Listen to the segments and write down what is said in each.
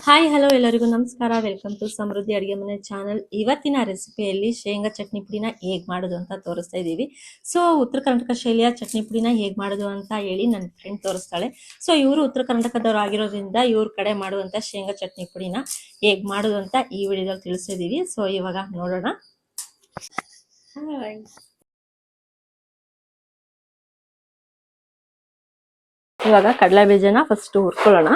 Hi hello ಎಲ್ಲರಿಗೂ ನಮಸ್ಕಾರ. Welcome to ಸಮೃದ್ಧಿ ಅಡುಗೆ ಮನೆ ಚಾನಲ್. ಇವತ್ತಿನ ರೆಸಿಪಿಯಲ್ಲಿ ಶೇಂಗಾ ಚಟ್ನಿ ಪುಡಿನ ಹೇಗೆ ಮಾಡೋದು ಅಂತ ತೋರಿಸ್ತಾ ಇದ್ದೀವಿ. ಸೊ ಉತ್ತರ ಕರ್ನಾಟಕ ಶೈಲಿಯ ಚಟ್ನಿ ಪುಡಿನ ಹೇಗೆ ಮಾಡೋದು ಅಂತ ಹೇಳಿ ನನ್ನ ಫ್ರೆಂಡ್ ತೋರಿಸ್ತಾಳೆ. ಸೊ ಇವರು ಉತ್ತರ ಕರ್ನಾಟಕದವ್ರು ಆಗಿರೋದ್ರಿಂದ ಇವ್ರ ಕಡೆ ಮಾಡುವಂಥ ಶೇಂಗಾ ಚಟ್ನಿ ಪುಡಿನ ಹೇಗೆ ಮಾಡೋದು ಅಂತ ಈ ವಿಡಿಯೋದಲ್ಲಿ ತಿಳಿಸಿದ್ದೀವಿ. ಸೊ ಇವಾಗ ನೋಡೋಣ. ಇವಾಗ ಕಡಲೆ ಬೀಜನ ಫಸ್ಟ್ ಹುರ್ಕೊಳ್ಳೋಣ.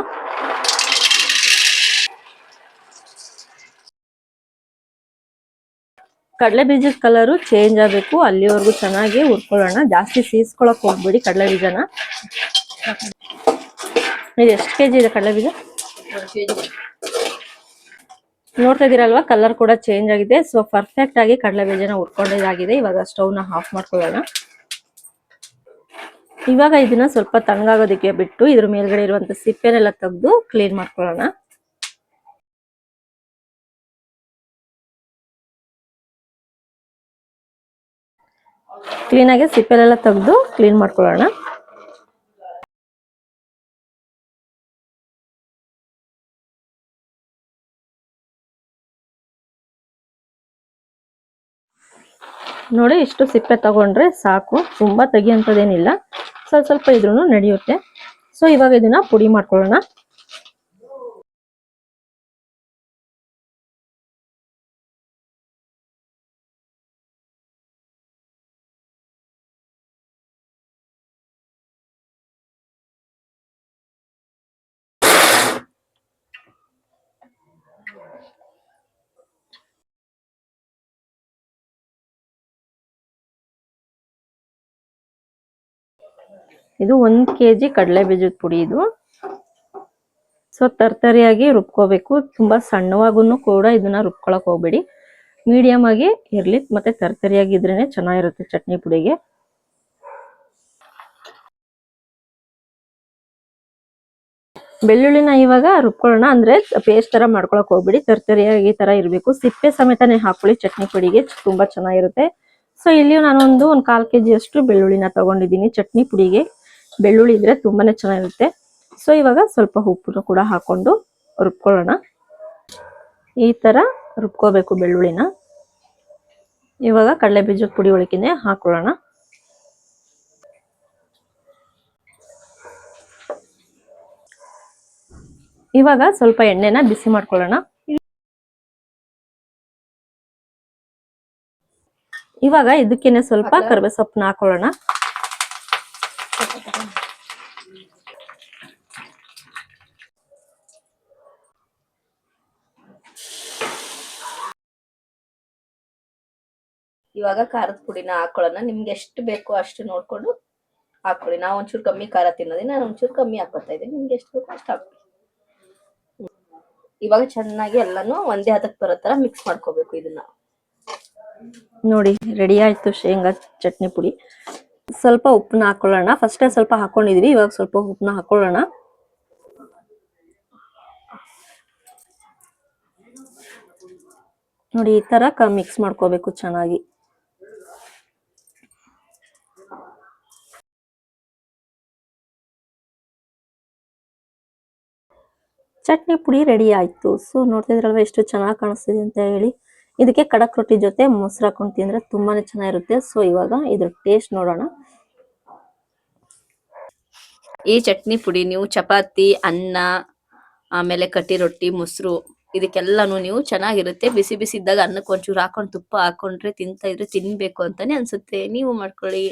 ಕಡಲೆ ಬೀಜದ ಕಲರು ಚೇಂಜ್ ಆಗಬೇಕು, ಅಲ್ಲಿವರೆಗೂ ಚೆನ್ನಾಗಿ ಹುರ್ಕೊಳ್ಳೋಣ. ಜಾಸ್ತಿ ಸೀಸ್ಕೊಳಕ್ ಹೋಗ್ಬೇಡಿ ಕಡಲೆ ಬೀಜನ. ಇದು ಎಷ್ಟು ಕೆಜಿ ಇದೆ ಕಡಲೆ ಬೀಜ? ನೋಡ್ತಾ ಇದೀರಲ್ವಾ, ಕಲರ್ ಕೂಡ ಚೇಂಜ್ ಆಗಿದೆ. ಸೊ ಪರ್ಫೆಕ್ಟ್ ಆಗಿ ಕಡಲೆ ಬೀಜನ ಹುರ್ಕೊಂಡಿದ್ದಾಗಿದೆ. ಇವಾಗ ಸ್ಟವ್ನ ಆಫ್ ಮಾಡ್ಕೊಳ್ಳೋಣ. ಇವಾಗ ಇದನ್ನ ಸ್ವಲ್ಪ ತಣ್ಣಗಾಗೋದಕ್ಕೆ ಬಿಟ್ಟು ಇದ್ರ ಮೇಲ್ಗಡೆ ಇರುವಂತ ಸಿಪ್ಪೆನೆಲ್ಲ ತೆಗೆದು ಕ್ಲೀನ್ ಮಾಡ್ಕೊಳ್ಳೋಣ. ಕ್ಲೀನಾಗಿ ಸಿಪ್ಪೆಲೆಲ್ಲ ತೆಗೆದು ಕ್ಲೀನ್ ಮಾಡ್ಕೊಳ್ಳೋಣ. ನೋಡಿ, ಇಷ್ಟು ಸಿಪ್ಪೆ ತಗೊಂಡ್ರೆ ಸಾಕು, ತುಂಬಾ ತೆಗಿಯಂಥದ್ದೇನಿಲ್ಲ, ಸ್ವಲ್ಪ ಸ್ವಲ್ಪ ಇದ್ರೂ ನಡೆಯುತ್ತೆ. ಸೊ ಇವಾಗ ಇದನ್ನ ಪುಡಿ ಮಾಡ್ಕೊಳ್ಳೋಣ. ಇದು 1 kg ಕಡಲೆ ಬೀಜದ ಪುಡಿ. ಇದು ಸೊ ತರ್ತರಿಯಾಗಿ ರುಬ್ಕೋಬೇಕು. ತುಂಬಾ ಸಣ್ಣವಾಗೂ ಕೂಡ ಇದನ್ನ ರುಬ್ಕೊಳಕ್ ಹೋಗ್ಬೇಡಿ, ಮೀಡಿಯಂ ಆಗಿ ಇರ್ಲಿ, ಮತ್ತೆ ತರ್ತರಿಯಾಗಿದ್ರೇನೆ ಚೆನ್ನಾಗಿರುತ್ತೆ ಚಟ್ನಿ ಪುಡಿಗೆ. ಬೆಳ್ಳುಳ್ಳಿನ ಇವಾಗ ರುಬ್ಕೊಳ್ಳೋಣ. ಅಂದ್ರೆ ಪೇಸ್ಟ್ ತರ ಮಾಡ್ಕೊಳಕ್ ಹೋಗ್ಬಿಡಿ, ತರ್ತರಿಯಾಗಿ ತರ ಇರ್ಬೇಕು. ಸಿಪ್ಪೆ ಸಮೇತನೇ ಹಾಕೊಳ್ಳಿ, ಚಟ್ನಿ ಪುಡಿಗೆ ತುಂಬಾ ಚೆನ್ನಾಗಿರುತ್ತೆ. ಸೊ ಇಲ್ಲಿ ನಾನೊಂದು 1/4 kg ಅಷ್ಟು ಬೆಳ್ಳುಳ್ಳಿನ ತಗೊಂಡಿದ್ದೀನಿ. ಚಟ್ನಿ ಪುಡಿಗೆ ಬೆಳ್ಳುಳ್ಳಿ ಇದ್ರೆ ತುಂಬಾನೇ ಚೆನ್ನಾಗಿರುತ್ತೆ. ಸೊ ಇವಾಗ ಸ್ವಲ್ಪ ಉಪ್ಪು ಕೂಡ ಹಾಕೊಂಡು ರುಬ್ಕೊಳ್ಳೋಣ. ಈ ತರ ರುಬ್ಕೋಬೇಕು ಬೆಳ್ಳುಳ್ಳಿನ. ಇವಾಗ ಕಡಲೆ ಬೀಜದ ಪುಡಿ ಒಳಗೇನೆ ಹಾಕೊಳ್ಳೋಣ. ಇವಾಗ ಸ್ವಲ್ಪ ಎಣ್ಣೆನ ಬಿಸಿ ಮಾಡ್ಕೊಳ್ಳೋಣ. ಇವಾಗ ಇದಕ್ಕೇನೆ ಸ್ವಲ್ಪ ಕರಿಬೇವು ಸೊಪ್ಪನ್ನ ಹಾಕೊಳ್ಳೋಣ. ಇವಾಗ ಖಾರದ ಪುಡಿನ ಹಾಕೊಳ್ಳೋಣ. ನಿಮ್ಗೆ ಎಷ್ಟು ಬೇಕೋ ಅಷ್ಟು ನೋಡ್ಕೊಂಡು ಹಾಕೊಳ್ಳಿ. ನಾವು ಒಂಚೂರು ಕಮ್ಮಿ ಖಾರ ತಿನ್ನೋದಿ, ನಾನು ಒಂಚೂರು ಕಮ್ಮಿ ಹಾಕೋತಾ ಇದ್ದೀನಿ. ನಿಮ್ಗೆ ಎಷ್ಟು ಬೇಕೋ ಅಷ್ಟು ಹಾಕೊಳ್ಳಿ. ಇವಾಗ ಚೆನ್ನಾಗಿ ಎಲ್ಲಾನು ಒಂದೇ ಹದಕ್ಕೆ ಬರೋ ತರ ಮಿಕ್ಸ್ ಮಾಡ್ಕೋಬೇಕು. ಇದನ್ನ ನೋಡಿ, ರೆಡಿ ಆಯ್ತು ಶೇಂಗಾ ಚಟ್ನಿ ಪುಡಿ. ಸ್ವಲ್ಪ ಉಪ್ಪನ್ನ ಹಾಕೊಳ್ಳೋಣ. ಫಸ್ಟ್ ಸ್ವಲ್ಪ ಹಾಕೊಂಡಿದ್ವಿ, ಇವಾಗ ಸ್ವಲ್ಪ ಉಪ್ಪನ್ನ ಹಾಕೊಳ್ಳೋಣ. ನೋಡಿ, ಈ ತರ ಮಿಕ್ಸ್ ಮಾಡ್ಕೋಬೇಕು ಚೆನ್ನಾಗಿ. ಚಟ್ನಿ ಪುಡಿ ರೆಡಿ ಆಯ್ತು. ಸೊ ನೋಡ್ತಿದ್ರಲ್ವ ಎಷ್ಟು ಚೆನ್ನಾಗಿ ಕಾಣಿಸ್ತಿದೆ ಅಂತ ಹೇಳಿ. ಇದಕ್ಕೆ ಕಡಕ್ ರೊಟ್ಟಿ ಜೊತೆ ಮೊಸರು ಹಾಕೊಂಡು ತಿಂದ್ರೆ ತುಂಬಾನೇ ಚೆನ್ನಾಗಿರುತ್ತೆ. ಸೊ ಇವಾಗ ಇದ್ರ ಟೇಸ್ಟ್ ನೋಡೋಣ. ಈ ಚಟ್ನಿ ಪುಡಿ ನೀವು ಚಪಾತಿ, ಅನ್ನ, ಆಮೇಲೆ ಕಟ್ಟಿ ರೊಟ್ಟಿ, ಮೊಸರು, ಇದಕ್ಕೆಲ್ಲಾನು ನೀವು ಚೆನ್ನಾಗಿರುತ್ತೆ. ಬಿಸಿ ಬಿಸಿ ಇದ್ದಾಗ ಅನ್ನಕ್ಕೆ ಒಂಚೂರು ಹಾಕೊಂಡು ತುಪ್ಪ ಹಾಕೊಂಡ್ರೆ ತಿಂತಾ ಇದ್ರೆ ತಿನ್ಬೇಕು ಅಂತಾನೆ ಅನ್ಸುತ್ತೆ. ನೀವು ಮಾಡ್ಕೊಳ್ಳಿ.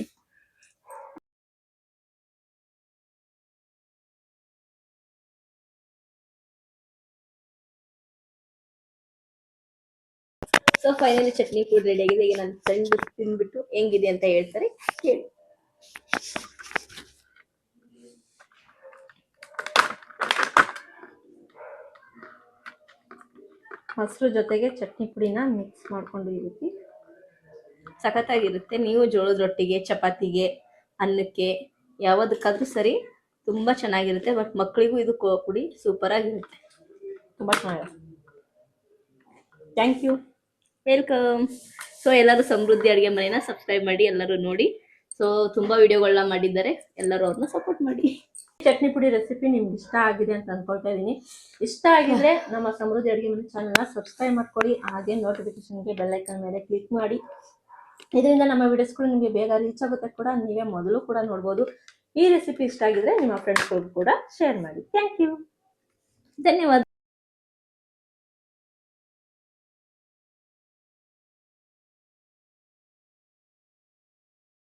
ಸೊ ಫೈನಲಿ ಚಟ್ನಿ ಪುಡಿ ರೆಡಿ ಆಗಿದೆ. ಈಗ ನನ್ನ ಫ್ರೆಂಡ್ ತಿನ್ಬಿಟ್ಟು ಹೆಂಗಿದೆ ಅಂತ ಹೇಳ್ತಾರೆ, ಕೇಳಿ. ಮೊಸರು ಜೊತೆಗೆ ಚಟ್ನಿ ಪುಡಿನ ಮಿಕ್ಸ್ ಮಾಡ್ಕೊಂಡು ಈ ರೀತಿ ಸಖತ್ತಾಗಿರುತ್ತೆ. ನೀವು ಜೋಳದ ರೊಟ್ಟಿಗೆ, ಚಪಾತಿಗೆ, ಅನ್ನಕ್ಕೆ ಯಾವುದಕ್ಕಾದ್ರೂ ಸರಿ, ತುಂಬಾ ಚೆನ್ನಾಗಿರುತ್ತೆ. ಬಟ್ ಮಕ್ಕಳಿಗೂ ಇದು ಪುಡಿ ಸೂಪರ್ ಆಗಿರುತ್ತೆ, ತುಂಬಾ ಚೆನ್ನಾಗಿರುತ್ತೆ. Thank you, welcome. ಸೊ ಎಲ್ಲರೂ ಸಮೃದ್ಧಿ ಅಡುಗೆ ಮನೆನ ಸಬ್ಸ್ಕ್ರೈಬ್ ಮಾಡಿ, ಎಲ್ಲರೂ ನೋಡಿ. ಸೊ ತುಂಬಾ ವಿಡಿಯೋಗಳನ್ನ ಮಾಡಿದ್ದಾರೆ, ಎಲ್ಲರೂ ಅವ್ರನ್ನ ಸಪೋರ್ಟ್ ಮಾಡಿ. ಚಟ್ನಿ ಪುಡಿ ರೆಸಿಪಿ ನಿಮ್ಗೆ ಇಷ್ಟ ಆಗಿದೆ ಅಂತ ಅನ್ಕೊಳ್ತಾ ಇದೀನಿ. ಇಷ್ಟ ಆಗಿದ್ರೆ ನಮ್ಮ ಸಮೃದ್ಧಿ ಅಡುಗೆ ಮನೆ ಚಾನಲ್ನ ಸಬ್ಸ್ಕ್ರೈಬ್ ಮಾಡ್ಕೊಳ್ಳಿ. ಹಾಗೆ ನೋಟಿಫಿಕೇಶನ್ಗೆ ಬೆಲ್ ಐಕಾನ್ ಮೇಲೆ ಕ್ಲಿಕ್ ಮಾಡಿ. ಇದರಿಂದ ನಮ್ಮ ವಿಡಿಯೋಸ್ಗಳು ನಿಮಗೆ ಬೇಗ ರೀಚ್ ಆಗುತ್ತೆ ಕೂಡ, ನೀವೇ ಮೊದಲು ಕೂಡ ನೋಡ್ಬೋದು. ಈ ರೆಸಿಪಿ ಇಷ್ಟ ಆಗಿದ್ರೆ ನಿಮ್ಮ ಫ್ರೆಂಡ್ಸ್ಗಳಿಗೂ ಕೂಡ ಶೇರ್ ಮಾಡಿ. ಥ್ಯಾಂಕ್ ಯು, ಧನ್ಯವಾದ.